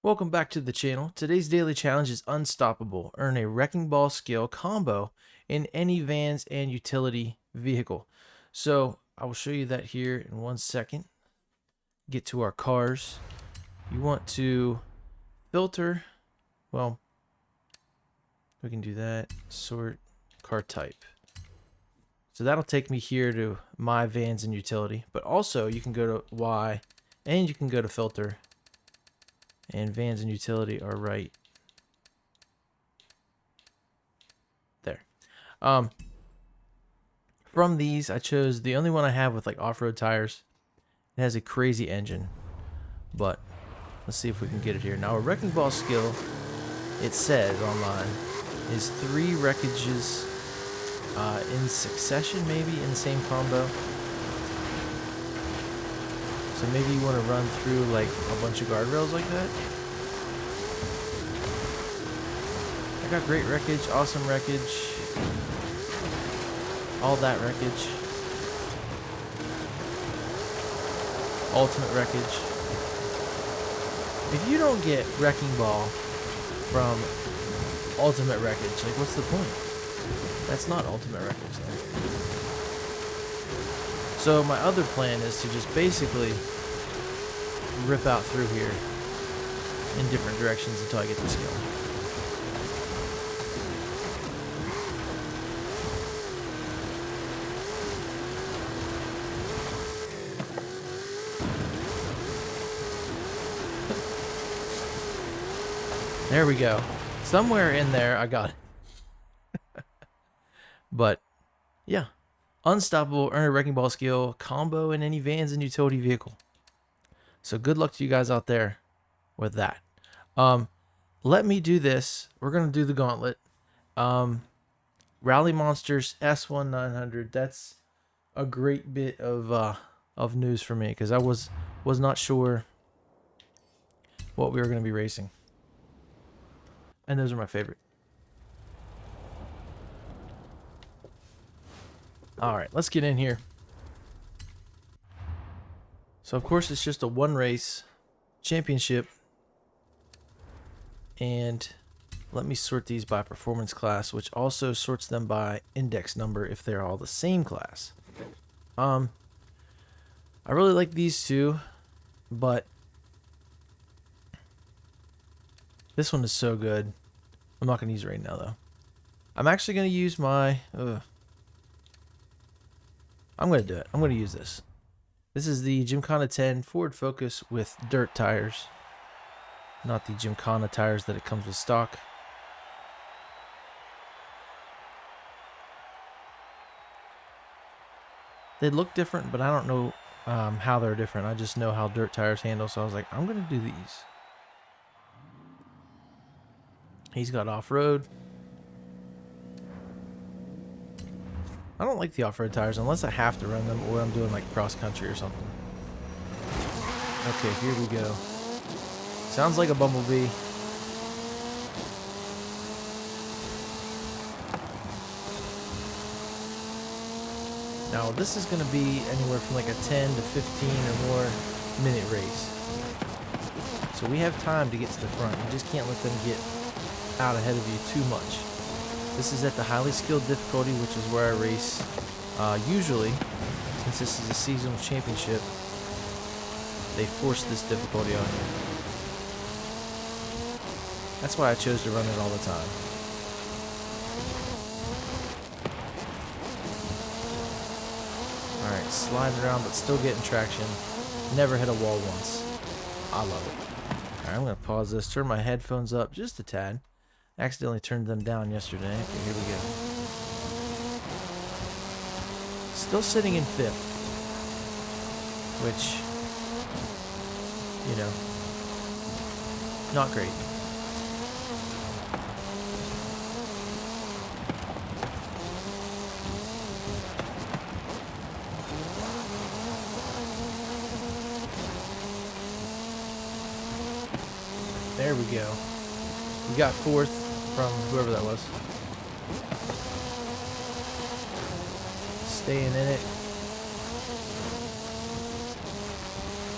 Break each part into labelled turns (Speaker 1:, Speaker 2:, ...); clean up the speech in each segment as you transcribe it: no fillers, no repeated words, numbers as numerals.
Speaker 1: Welcome back to the channel. Today's daily challenge is Unstoppable. Earn a Wrecking Ball skill combo in any vans and utility vehicle. So I will show you that here in 1 second. Get to our cars. You want to filter, well, we can do that, sort car type. So that'll take me here to my vans and utility, but also you can go to Y and you can go to filter. And vans and utility are right there. From these, I chose the only one I have with like off-road tires. It has a crazy engine, but let's see if we can get it here. Now, a wrecking ball skill, it says online, is 3 wreckages in succession, maybe in the same combo. So maybe you want to run through like a bunch of guardrails like that. I got great wreckage, awesome wreckage, all that wreckage, ultimate wreckage. If you don't get wrecking ball from ultimate wreckage, like what's the point? That's not ultimate wreckage then. So my other plan is to just basically rip out through here in different directions until I get the skill. There we go. Somewhere in there I got it. But yeah. Unstoppable, earn a wrecking ball skill combo in any vans and utility vehicle. So good luck to you guys out there with that. Let me do this. We're gonna do the gauntlet. Rally Monsters S1900. That's a great bit of news for me because I was not sure what we were gonna be racing, and those are my favorite. Alright, let's get in here. So of course it's just a 1 race championship. And let me sort these by performance class, which also sorts them by index number if they're all the same class. I really like these two, but this one is so good. I'm not going to use it right now though. I'm actually going to use my... I'm going to do it. I'm going to use this. This is the Gymkhana 10 Ford Focus with dirt tires. Not the Gymkhana tires that it comes with stock. They look different, but I don't know how they're different. I just know how dirt tires handle, so I was like, I'm going to do these. He's got off-road. I don't like the off-road tires unless I have to run them or I'm doing like cross-country or something. Okay, here we go. Sounds like a bumblebee. Now this is going to be anywhere from like a 10 to 15 or more minute race. So we have time to get to the front. You just can't let them get out ahead of you too much. This is at the highly skilled difficulty, which is where I race usually, since this is a seasonal championship. They force this difficulty on you. That's why I chose to run it all the time. Alright, sliding around but still getting traction. Never hit a wall once. I love it. Alright, I'm going to pause this, turn my headphones up just a tad. Accidentally turned them down yesterday. Okay, here we go. Still sitting in 5th. Which, you know, not great. There we go. We got 4th. From whoever that was. Staying in it.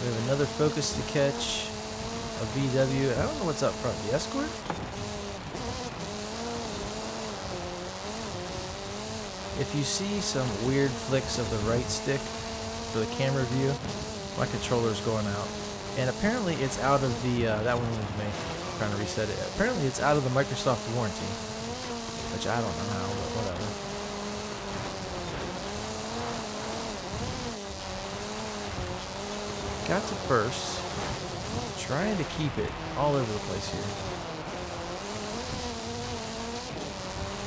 Speaker 1: We have another focus to catch. a VW. I don't know what's up front. The Escort? If you see some weird flicks of the right stick for the camera view, my controller's going out. And apparently it's out of the, that one was me, trying to reset it. Apparently it's out of the Microsoft warranty, which I don't know how, but whatever. Got to first, trying to keep it all over the place here.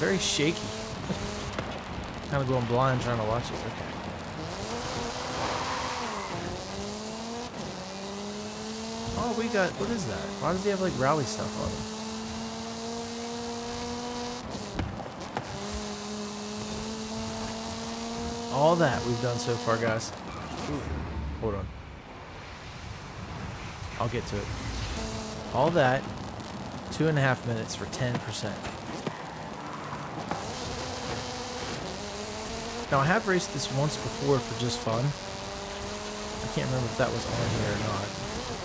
Speaker 1: Very shaky. Kind of going blind trying to watch it. Okay. Oh, we got, what is that? Why does he have like rally stuff on him? All that we've done so far, guys. Ooh, hold on. I'll get to it. All that, 2.5 minutes for 10%. Now, I have raced this once before for just fun. I can't remember if that was on here or not,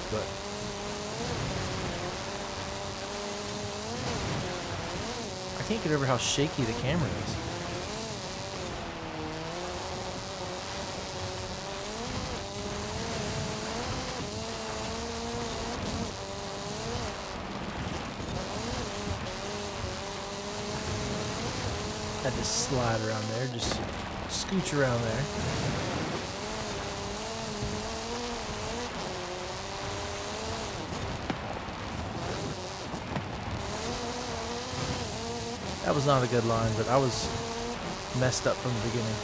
Speaker 1: but I can't get over how shaky the camera is. Had to slide around there, just scooch around there. That was not a good line, but I was messed up from the beginning.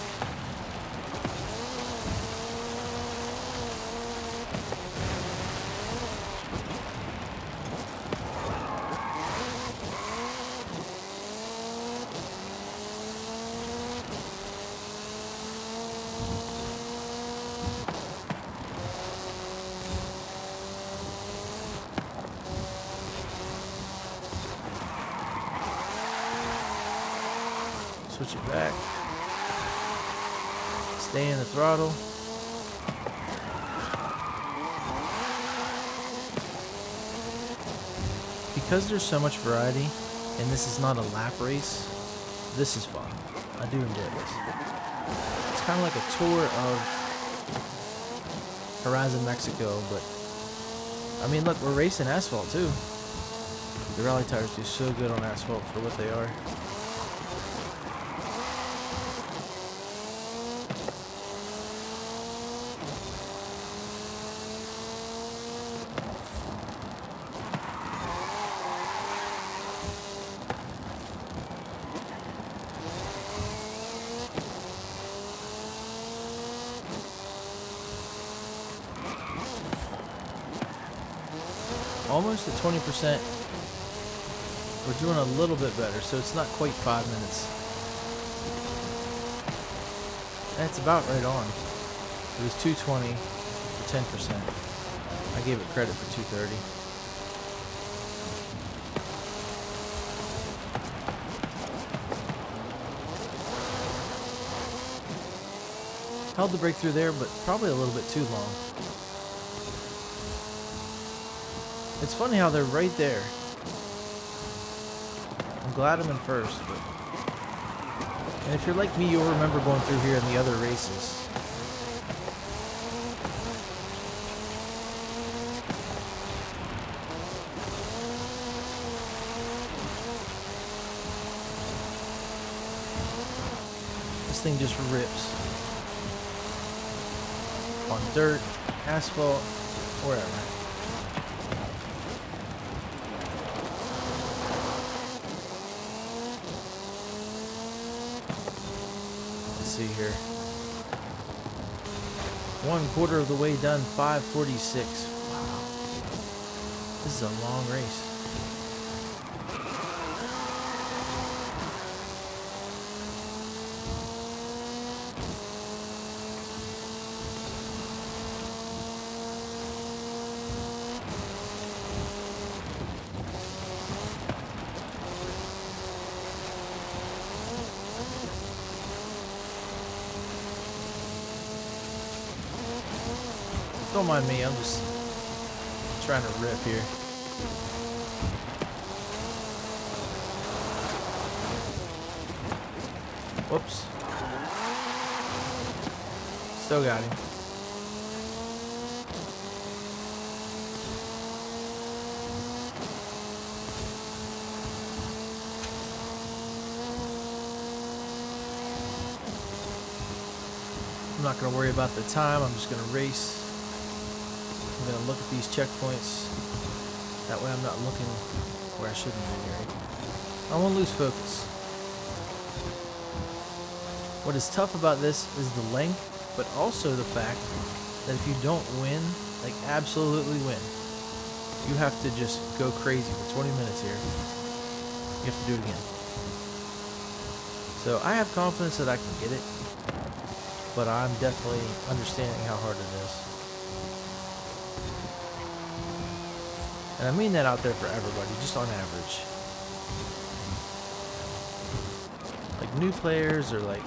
Speaker 1: Switch it back. Stay in the throttle. Because there's so much variety, and this is not a lap race, this is fun. I do enjoy this. It's kind of like a tour of Horizon Mexico, but I mean, look, we're racing asphalt too. The rally tires do so good on asphalt for what they are. Almost at 20%. We're doing a little bit better, so it's not quite 5 minutes. That's about right on. It was 220 for 10%. I gave it credit for 230. Held the brake through there, but probably a little bit too long. It's funny how they're right there. I'm glad I'm in first, but... And if you're like me, you'll remember going through here in the other races. This thing just rips. On dirt, asphalt, wherever. See here. 1/4 of the way done, 5:46. Wow. This is a long race. Don't mind me, I'm just trying to rip here. Whoops. Still got him. I'm not going to worry about the time. I'm just going to race. I'm going to look at these checkpoints. That way I'm not looking where I shouldn't be, right? I won't lose focus. What is tough about this is the length, but also the fact that if you don't win, like absolutely win, you have to just go crazy for 20 minutes here. You have to do it again. So I have confidence that I can get it, but I'm definitely understanding how hard it is. And I mean that out there for everybody, just on average. Like new players or like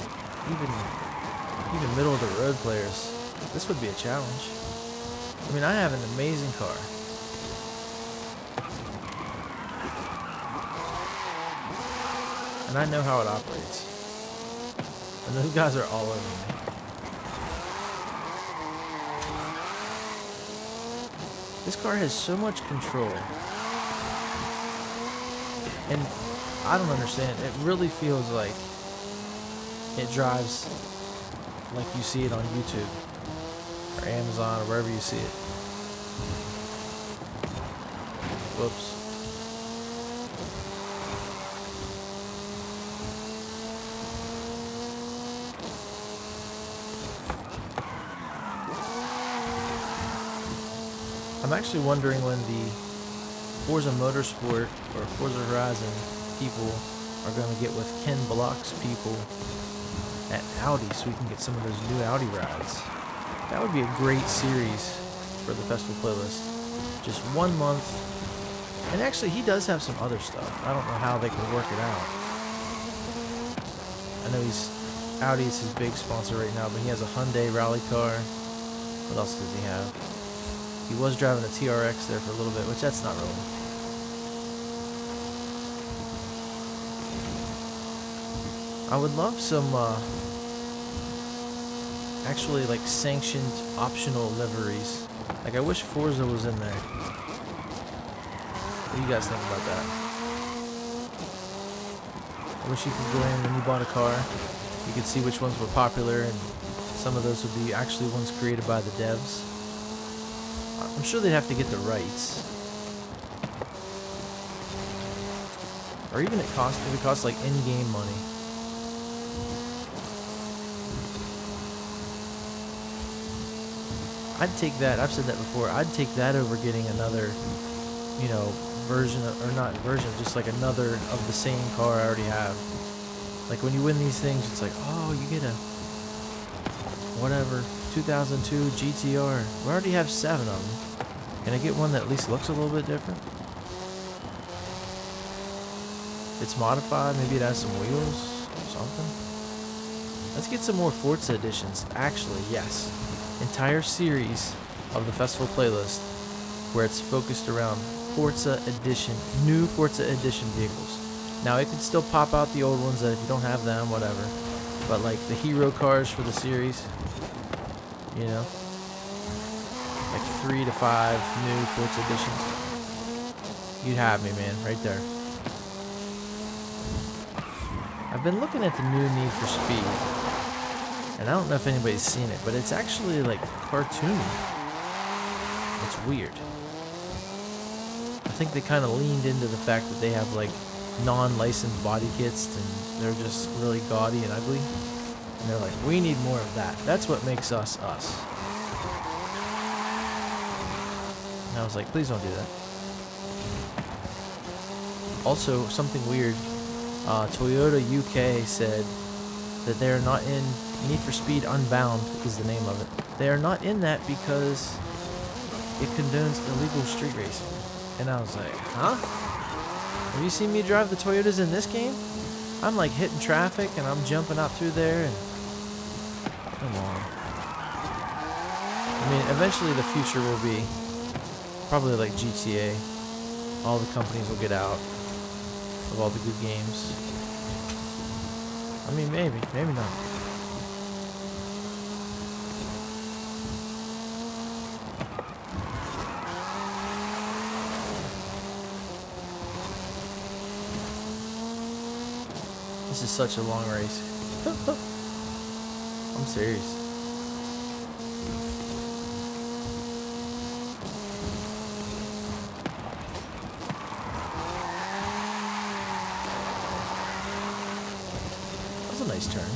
Speaker 1: even middle of the road players, this would be a challenge. I mean, I have an amazing car. And I know how it operates. And those guys are all over me. This car has so much control. And I don't understand. It really feels like it drives like you see it on YouTube or Amazon or wherever you see it. Whoops. I'm actually wondering when the Forza Motorsport or Forza Horizon people are going to get with Ken Block's people at Audi so we can get some of those new Audi rides. That would be a great series for the festival playlist. Just 1 month. And actually he does have some other stuff. I don't know how they can work it out. I know Audi is his big sponsor right now, but he has a Hyundai rally car. What else does he have? He was driving a TRX there for a little bit, which that's not really. I would love some actually like sanctioned optional liveries. Like I wish Forza was in there. What do you guys think about that? I wish you could go in when you bought a car. You could see which ones were popular, and some of those would be actually ones created by the devs. I'm sure they'd have to get the rights. Or even if it costs like in-game money. I'd take that. I've said that before. I'd take that over getting another, you know, version of, or not version, just like another of the same car I already have. Like when you win these things, it's like, oh, you get a whatever 2002 GTR. We already have 7 of them. Can I get one that at least looks a little bit different? It's modified. Maybe it has some wheels or something. Let's get some more Forza editions. Actually, yes. Entire series of the festival playlist where it's focused around Forza Edition, new Forza Edition vehicles. Now, it could still pop out the old ones that if you don't have them, whatever. But like the hero cars for the series, you know? Like 3 to 5 new Forza Editions. You'd have me, man, right there. I've been looking at the new Need for Speed. And I don't know if anybody's seen it, but it's actually like cartoony. It's weird. I think they kind of leaned into the fact that they have like non-licensed body kits and they're just really gaudy and ugly. And they're like, we need more of that. That's what makes us us. And I was like, please don't do that. Also, something weird. Toyota UK said that they're not in Need for Speed Unbound is the name of it. They are not in that because it condones illegal street racing. And I was like, huh? Have you seen me drive the Toyotas in this game? I'm like hitting traffic and I'm jumping out through there and... Come on. I mean, eventually the future will be Probably like GTA. All the companies will get out of all the good games. I mean, maybe not. This is such a long race. I'm serious. That was a nice turn.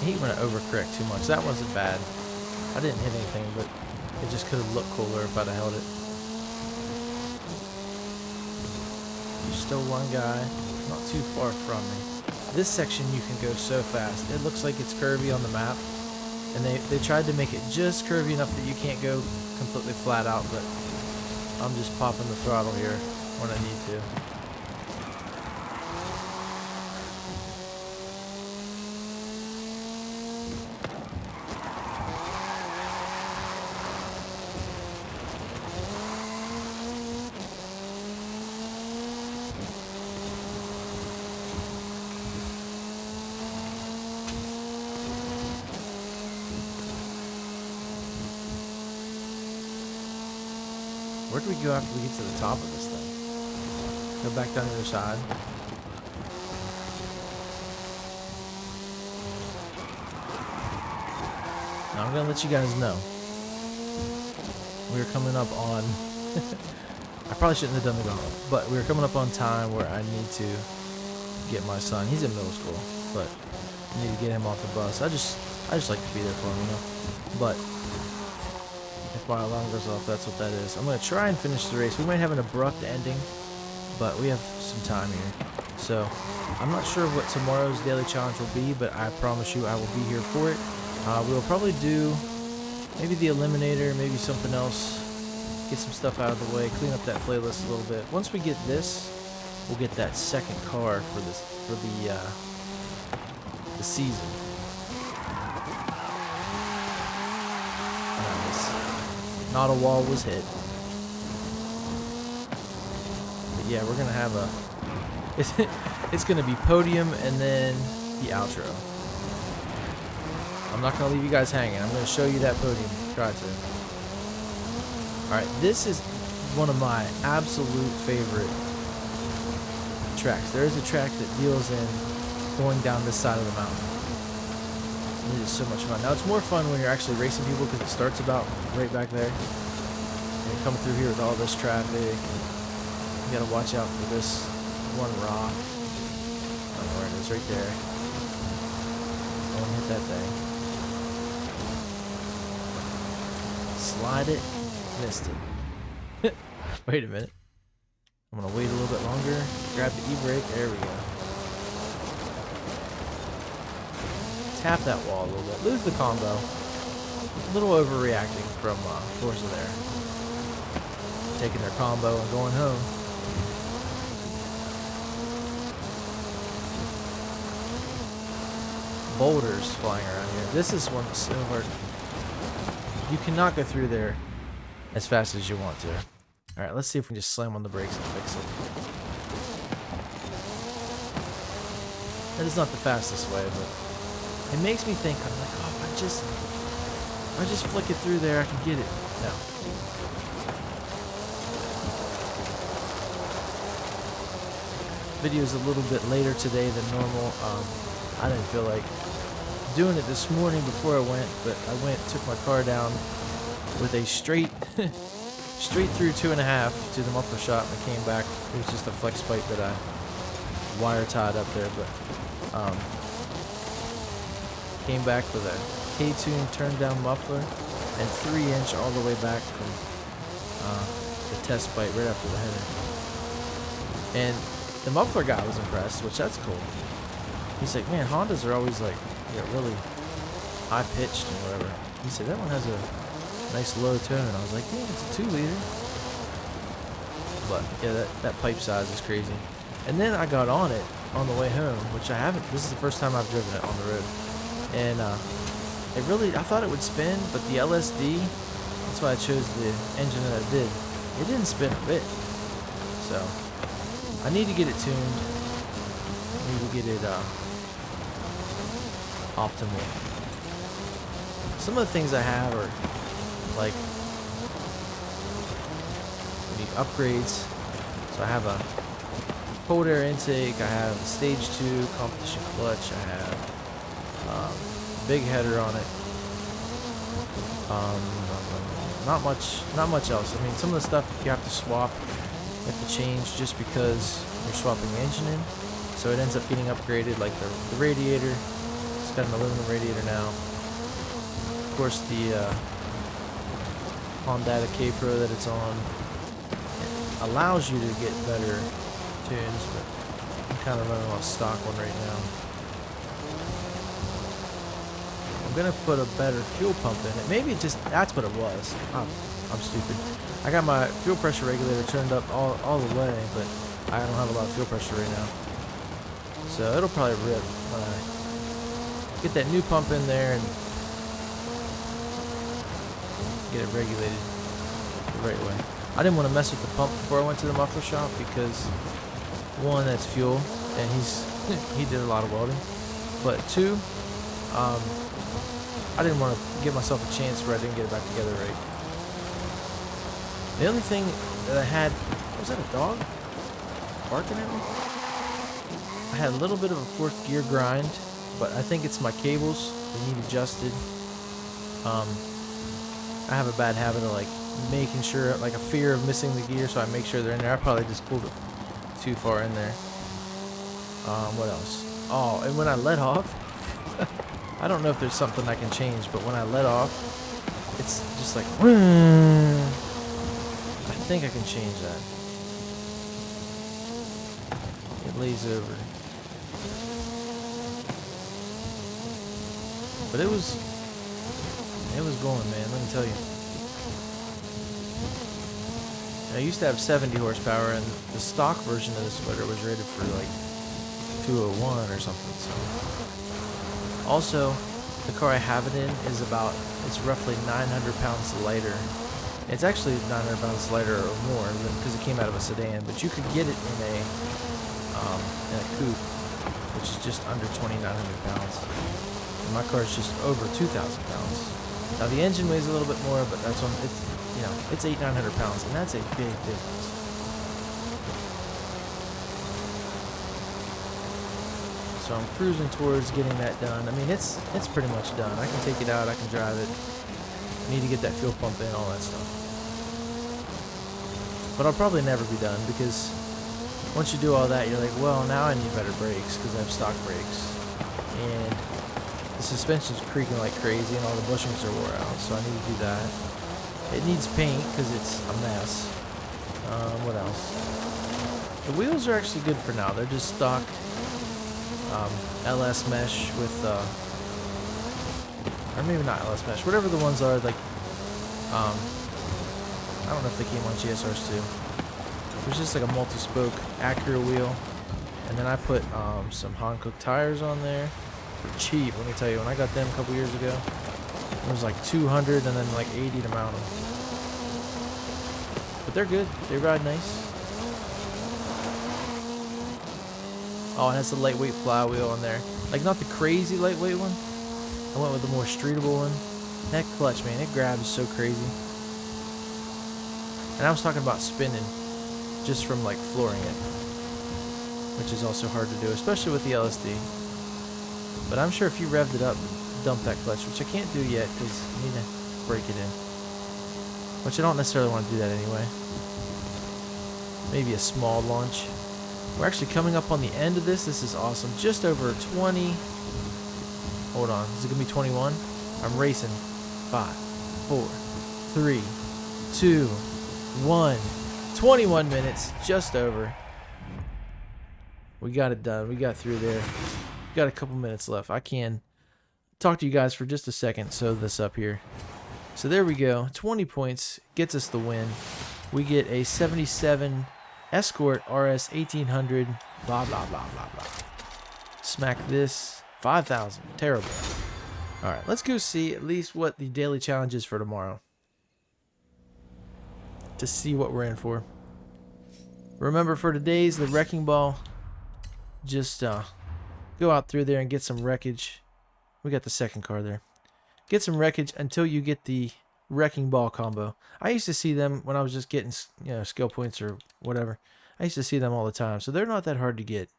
Speaker 1: I hate when I overcorrect too much. That wasn't bad. I didn't hit anything, but it just could have looked cooler if I'd have held it. There's still one guy, not too far from me. This section you can go so fast. It looks like it's curvy on the map, and they tried to make it just curvy enough that you can't go completely flat out, but I'm just popping the throttle here when I need to. Where do we go after we get to the top of this thing? Go back down the other side. Now I'm gonna let you guys know. We're coming up on I probably shouldn't have done the gauntlet, but we're coming up on time where I need to get my son. He's in middle school, but I need to get him off the bus. I just like to be there for him, you know. But if my alarm goes off, that's what that is. I'm going to try and finish the race. We might have an abrupt ending, but we have some time here. So, I'm not sure what tomorrow's daily challenge will be, but I promise you I will be here for it. We'll probably do maybe the Eliminator, maybe something else. Get some stuff out of the way, clean up that playlist a little bit. Once we get this, we'll get that second car for the season. Not a wall was hit. But yeah, we're gonna have a it's gonna be podium and then the outro. I'm not gonna leave you guys hanging. I'm gonna show you that podium. Try to. Alright, this is one of my absolute favorite tracks. There is a track that deals in going down this side of the mountain. It is so much fun. Now, it's more fun when you're actually racing people because it starts about right back there. And you come through here with all this traffic. You gotta watch out for this one rock. I don't know where it is, right there. Don't hit that thing. Slide it. Missed it. Wait a minute. I'm gonna wait a little bit longer. Grab the e-brake. There we go. Tap that wall a little bit. Lose the combo. A little overreacting from Forza there. Taking their combo and going home. Boulders flying around here. This is one that's so hard. You cannot go through there as fast as you want to. Alright, let's see if we can just slam on the brakes and fix it. That is not the fastest way, but it makes me think, I'm like, oh, if I just flick it through there, I can get it. No. Video's a little bit later today than normal. I didn't feel like doing it this morning before I went, but I went, took my car down with a straight through 2.5 to the muffler shop and I came back. It was just a flex pipe that I wire tied up there, but came back with a K-tune turned down muffler and 3-inch all the way back from the test bite right after the header. And the muffler guy was impressed, which that's cool. He's like, man, Hondas are always like, really high pitched and whatever. He said that one has a nice low tone. And I was like, yeah, it's a 2-liter. But yeah, that pipe size is crazy. And then I got on it on the way home, which I haven't. This is the first time I've driven it on the road. And it really, I thought it would spin, but the LSD, that's why I chose the engine that I did. It didn't spin a bit. So I need to get it tuned. I need to get it optimal. Some of the things I have are like need upgrades. So I have a cold air intake. I have a stage 2 competition clutch. I have big header on it. Not much else. I mean, some of the stuff you have to swap, you have to change just because you're swapping the engine in. So it ends up getting upgraded, like the radiator. It's got an aluminum radiator now. Of course, the Honda K-Pro that it's on allows you to get better tunes, but I'm kind of running on a stock one right now. I'm gonna put a better fuel pump in it. Maybe that's what it was. I'm stupid. I got my fuel pressure regulator turned up all the way, but I don't have a lot of fuel pressure right now. So it'll probably rip when I get that new pump in there and get it regulated the right way. I didn't want to mess with the pump before I went to the muffler shop because one, that's fuel, and he did a lot of welding. But two, I didn't want to give myself a chance where I didn't get it back together right. The only thing that I had, was that a dog barking at me? I had a little bit of a fourth gear grind, but I think it's my cables. They need adjusted. I have a bad habit of like making sure, like a fear of missing the gear, so I make sure they're in there. I probably just pulled it too far in there. What else? Oh, and when I let off, I don't know if there's something I can change, but when I let off, it's just like, I think I can change that. It lays over. But it was going, man, let me tell you. I used to have 70 horsepower, and the stock version of the splitter was rated for like 201 or something. So, also, the car I have it in is it's roughly 900 pounds lighter. It's actually 900 pounds lighter or more because it came out of a sedan, but you could get it in a coupe, which is just under 2,900 pounds. And my car is just over 2,000 pounds. Now the engine weighs a little bit more, but that's on it's 800-900 pounds, and that's a big difference. So I'm cruising towards getting that done. I mean, it's pretty much done. I can take it out, I can drive it. I need to get that fuel pump in, all that stuff. But I'll probably never be done because once you do all that, you're like, well, now I need better brakes because I have stock brakes. And the suspension's creaking like crazy and all the bushings are wore out, so I need to do that. It needs paint because it's a mess. What else? The wheels are actually good for now. They're just stock LS mesh with, or maybe not LS mesh, whatever the ones are, like, I don't know if they came on GSRs too. There's just like a multi-spoke Acura wheel, and then I put some Hankook tires on there for cheap. Let me tell you, when I got them a couple years ago, it was like 200 and then like 80 to mount them. But they're good. They ride nice. Oh, it has a lightweight flywheel on there. Like, not the crazy lightweight one. I went with the more streetable one. That clutch, man, it grabs so crazy. And I was talking about spinning just from like flooring it, which is also hard to do, especially with the LSD. But I'm sure if you revved it up, dump that clutch, which I can't do yet because I need to break it in. Which I don't necessarily want to do that anyway. Maybe a small launch. We're actually coming up on the end of this. This is awesome. Just over 20. Hold on. Is it going to be 21? I'm racing. 5, 4, 3, 2, 1. 21 minutes, just over. We got it done. We got through there. Got a couple minutes left. I can talk to you guys for just a second. Sew this up here. So there we go. 20 points gets us the win. We get a 77 Escort RS 1800. Blah, blah, blah, blah, blah. Smack this. 5,000. Terrible. All right, let's go see at least what the daily challenge is for tomorrow, to see what we're in for. Remember, for today's the Wrecking Ball, just go out through there and get some wreckage. We got the second car there. Get some wreckage until you get the Wrecking Ball combo. I used to see them when I was just getting, skill points or whatever. I used to see them all the time, so they're not that hard to get.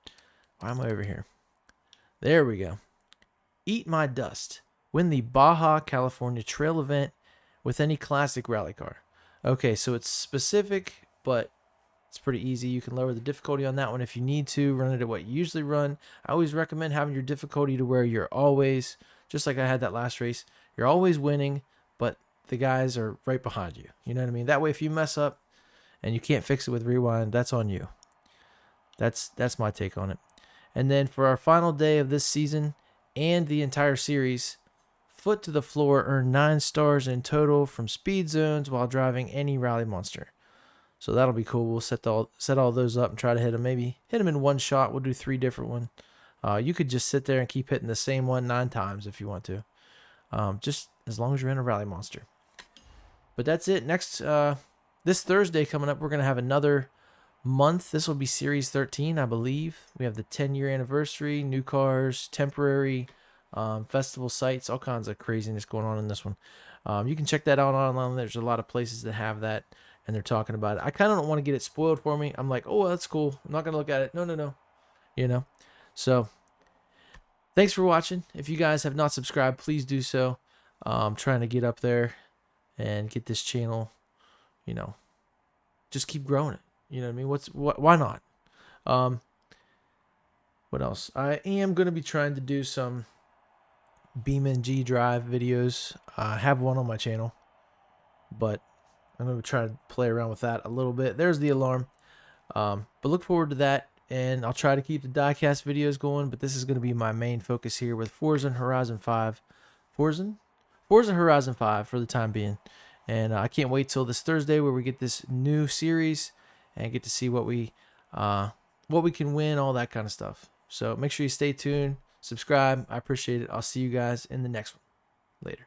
Speaker 1: Why am I over here? There we go. Eat My Dust. Win the Baja California Trail event with any classic rally car. Okay, so it's specific, but it's pretty easy. You can lower the difficulty on that one if you need to. Run it at what you usually run. I always recommend having your difficulty to where you're always, just like I had that last race, you're always winning, but the guys are right behind you. You know what I mean? That way, if you mess up and you can't fix it with rewind, that's on you. That's my take on it. And then for our final day of this season and the entire series, Foot to the Floor earned 9 stars in total from speed zones while driving any rally monster. So that'll be cool. We'll set all those up and try to hit them. Maybe hit them in one shot. We'll do 3 different ones. You could just sit there and keep hitting the same one 9 times if you want to. Just as long as you're in a rally monster. But that's it. Next, this Thursday coming up, we're going to have another month. This will be Series 13, I believe. We have the 10-year anniversary, new cars, temporary festival sites, all kinds of craziness going on in this one. You can check that out online. There's a lot of places that have that, and they're talking about it. I kind of don't want to get it spoiled for me. I'm like, oh, that's cool. I'm not going to look at it. No. So thanks for watching. If you guys have not subscribed, please do so. I'm trying to get up there and get this channel, just keep growing it. You know what I mean? Why not? What else? I am going to be trying to do some BeamNG Drive videos. I have one on my channel, but I'm going to try to play around with that a little bit. There's the alarm. But look forward to that, and I'll try to keep the diecast videos going, but this is going to be my main focus here with Forza Horizon 5. Forza Horizon 5 for the time being. And I can't wait till this Thursday where we get this new series and get to see what we can win, all that kind of stuff. So make sure you stay tuned, subscribe. I appreciate it. I'll see you guys in the next one. Later.